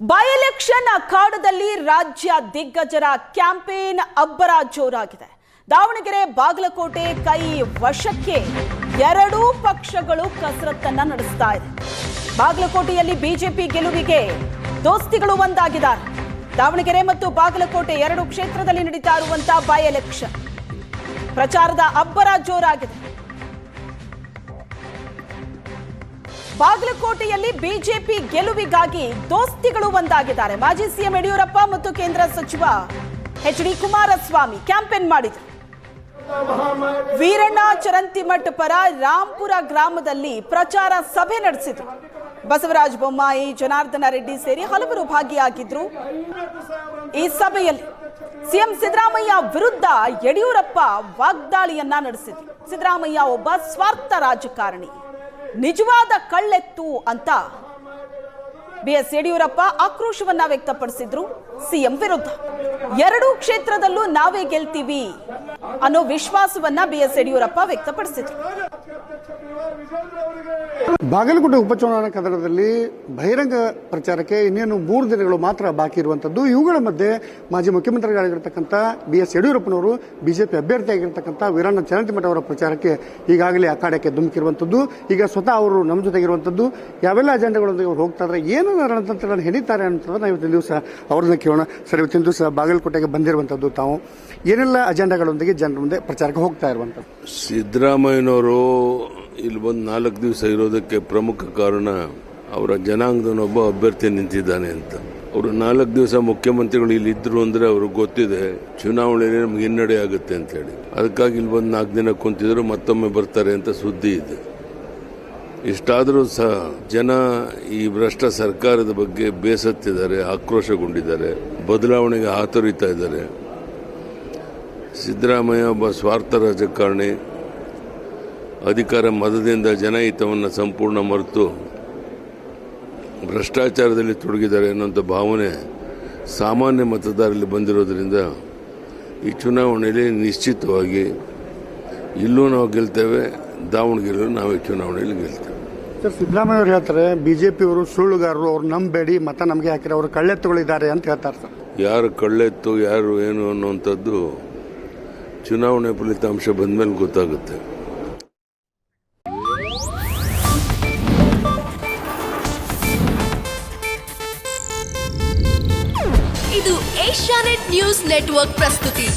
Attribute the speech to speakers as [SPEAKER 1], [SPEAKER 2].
[SPEAKER 1] By election ಅಖಾಡದಲ್ಲಿ ರಾಜ್ಯ ದಿಗ್ಗಜರ campaign ಅಬ್ಬರ ಜೋರಾಗಿದೆ. ದಾವಣಗೆರೆ ಬಾಗಲಕೋಟೆ ಕೈ ವಶಕ್ಕೆ ಎರಡೂ ಪಕ್ಷಗಳು ಕಸರತ್ತನ್ನ ನಡೆಸ್ತಾ ಇದೆ. ಬಾಗಲಕೋಟೆಯಲ್ಲಿ ಬಿಜೆಪಿ ಗೆಲುವಿಗೆ ದೋಸ್ತಿಗಳು ಒಂದಾಗಿದ್ದಾರೆ. ದಾವಣಗೆರೆ ಮತ್ತು ಬಾಗಲಕೋಟೆ ಎರಡು ಕ್ಷೇತ್ರದಲ್ಲಿ ನಡೀತಾ ಇರುವಂತಹ ಬೈ ಎಲೆಕ್ಷನ್ ಪ್ರಚಾರದ ಅಬ್ಬರ ಜೋರಾಗಿದೆ. ಬಾಗಲಕೋಟೆಯಲ್ಲಿ ಬಿಜೆಪಿ ಗೆಲುವಿಗಾಗಿ ದೋಸ್ತಿಗಳು ಒಂದಾಗಿದ್ದಾರೆ. ಮಾಜಿ ಸಿಎಂ ಯಡಿಯೂರಪ್ಪ ಮತ್ತು ಕೇಂದ್ರ ಸಚಿವ ಎಚ್.ಡಿ. ಕುಮಾರಸ್ವಾಮಿ ಕ್ಯಾಂಪೇನ್ ಮಾಡಿದರು. ವೀರಣ್ಣ ಚರಂತಿಮಠ್ ಪರ ರಾಂಪುರ ಗ್ರಾಮದಲ್ಲಿ ಪ್ರಚಾರ ಸಭೆ ನಡೆಸಿದರು. ಬಸವರಾಜ ಬೊಮ್ಮಾಯಿ, ಜನಾರ್ದನ ರೆಡ್ಡಿ ಸೇರಿ ಹಲವರು ಭಾಗಿಯಾಗಿದ್ರು. ಈ ಸಭೆಯಲ್ಲಿ ಸಿಎಂ ಸಿದ್ದರಾಮಯ್ಯ ವಿರುದ್ಧ ಯಡಿಯೂರಪ್ಪ ವಾಗ್ದಾಳಿಯನ್ನ ನಡೆಸಿದರು. ಸಿದ್ದರಾಮಯ್ಯ ಒಬ್ಬ ಸ್ವಾರ್ಥ ರಾಜಕಾರಣಿ, ನಿಜವಾದ ಕಳ್ಳೆತ್ತು ಅಂತ ಬಿಎಸ್ ಯಡಿಯೂರಪ್ಪ ಆಕ್ರೋಶವನ್ನ ವ್ಯಕ್ತಪಡಿಸಿದ್ರು. ಸಿಎಂ ವಿರುದ್ಧ ಎರಡೂ ಕ್ಷೇತ್ರದಲ್ಲೂ ನಾವೇ ಗೆಲ್ತೀವಿ ಅನ್ನೋ ವಿಶ್ವಾಸವನ್ನ ಬಿಎಸ್ ಯಡಿಯೂರಪ್ಪ ವ್ಯಕ್ತಪಡಿಸಿದ್ರು.
[SPEAKER 2] ಬಾಗಲಕೋಟೆ ಉಪಚುನಾವಣಾ ಕದನದಲ್ಲಿ ಬಹಿರಂಗ ಪ್ರಚಾರಕ್ಕೆ ಇನ್ನೇನು 3 ದಿನಗಳು ಮಾತ್ರ ಬಾಕಿ ಇರುವಂತದ್ದು. ಇವುಗಳ ಮಧ್ಯೆ ಮಾಜಿ ಮುಖ್ಯಮಂತ್ರಿಗಳಾಗಿರ್ತಕ್ಕಂಥ ಬಿಎಸ್ ಯಡಿಯೂರಪ್ಪನವರು ಬಿಜೆಪಿ ಅಭ್ಯರ್ಥಿಯಾಗಿರ್ತಕ್ಕಂಥ ವೀರಣ್ಣ ಚರಂತಿಮಠ್ ಅವರ ಪ್ರಚಾರಕ್ಕೆ ಈಗಾಗಲೇ ಅಖಾಡಕ್ಕೆ ಧುಮುಕಿರುವಂತದ್ದು. ಈಗ ಸ್ವತಃ ಅವರು ನಮ್ಮ ಜೊತೆಗಿರುವಂತದ್ದು. ಯಾವೆಲ್ಲ ಅಜೆಂಡಾಗಳೊಂದಿಗೆ ಅವರು ಹೋಗ್ತಾ ಇದ್ದಾರೆ, ಏನು ರಣತಂತ್ರಗಳನ್ನು ಹೆಣಿತಾರೆ ಅನ್ನೋದನ್ನ ಇವತ್ತಿನ ದಿವಸ ಅವ್ರನ್ನ ಕೇಳೋಣ. ಸರ್, ಇವತ್ತಿನ ದಿವಸ ಬಾಗಲಕೋಟೆಗೆ ಬಂದಿರುವಂತದ್ದು ತಾವು ಏನೆಲ್ಲ ಅಜೆಂಡಾಗಳೊಂದಿಗೆ ಜನರ ಮುಂದೆ ಪ್ರಚಾರಕ್ಕೆ ಹೋಗ್ತಾ ಇರುವಂತದ್ದು?
[SPEAKER 3] ಸಿದ್ದರಾಮಯ್ಯನವರು ಇಲ್ಲಿ ಬಂದು 4 ದಿವಸ ಇರೋದಕ್ಕೆ ಪ್ರಮುಖ ಕಾರಣ ಅವರ ಜನಾಂಗದನೊಬ್ಬ ಅಭ್ಯರ್ಥಿ ನಿಂತಿದ್ದಾನೆ ಅಂತ. ಅವರು 4 ದಿವಸ ಮುಖ್ಯಮಂತ್ರಿಗಳು ಇಲ್ಲಿ ಇದ್ರು ಅಂದ್ರೆ ಅವ್ರಿಗೆ ಗೊತ್ತಿದೆ ಚುನಾವಣೆಯಲ್ಲಿ ನಮ್ಗೆ ಹಿನ್ನಡೆ ಆಗುತ್ತೆ ಅಂತ ಹೇಳಿ. ಅದಕ್ಕಾಗಿ ಇಲ್ಲಿ ಬಂದು 4 ದಿನ ಕುಂತಿದ್ರು, ಮತ್ತೊಮ್ಮೆ ಬರ್ತಾರೆ ಅಂತ ಸುದ್ದಿ ಇದೆ. ಇಷ್ಟಾದರೂ ಸಹ ಜನ ಈ ಭ್ರಷ್ಟ ಸರ್ಕಾರದ ಬಗ್ಗೆ ಬೇಸತ್ತಿದ್ದಾರೆ, ಆಕ್ರೋಶಗೊಂಡಿದ್ದಾರೆ, ಬದಲಾವಣೆಗೆ ಹಾತೊರಿತಾ ಇದ್ದಾರೆ. ಸಿದ್ದರಾಮಯ್ಯ ಒಬ್ಬ ಸ್ವಾರ್ಥ ರಾಜಕಾರಣಿ, ಅಧಿಕಾರ ಮದದಿಂದ ಜನಹಿತವನ್ನು ಸಂಪೂರ್ಣ ಮರೆತು ಭ್ರಷ್ಟಾಚಾರದಲ್ಲಿ ತೊಡಗಿದ್ದಾರೆ ಅನ್ನೋಂಥ ಭಾವನೆ ಸಾಮಾನ್ಯ ಮತದಾರರಲ್ಲಿ ಬಂದಿರೋದ್ರಿಂದ ಈ ಚುನಾವಣೆಯಲ್ಲಿ ನಿಶ್ಚಿತವಾಗಿ ಇಲ್ಲೂ ನಾವು ಗೆಲ್ತೇವೆ, ದಾವಣಗೆರೆಯಲ್ಲೂ ನಾವು ಈ ಚುನಾವಣೆಯಲ್ಲಿ ಗೆಲ್ತೇವೆ.
[SPEAKER 2] ಸರ್, ಸಿದ್ದರಾಮಯ್ಯ ಅವರು ಹೇಳ್ತಾರೆ ಬಿಜೆಪಿಯವರು ಸುಳ್ಳುಗಾರರು, ಅವ್ರು ನಂಬೇಡಿ, ಮತ ನಮಗೆ ಹಾಕಿರೋ ಅವರು ಕಳ್ಳೆತ್ತುಗಳಿದ್ದಾರೆ ಅಂತ ಹೇಳ್ತಾರೆ. ಸರ್,
[SPEAKER 3] ಯಾರು ಕಳ್ಳೆತ್ತು ಯಾರು ಏನು ಅನ್ನುವಂಥದ್ದು ಚುನಾವಣೆ ಫಲಿತಾಂಶ ಬಂದ ಮೇಲೆ ಗೊತ್ತಾಗುತ್ತೆ.
[SPEAKER 4] ಇದು ಏಷ್ಯಾನೆಟ್ ನ್ಯೂಸ್ ನೆಟ್ವರ್ಕ್ ಪ್ರಸ್ತುತಿ.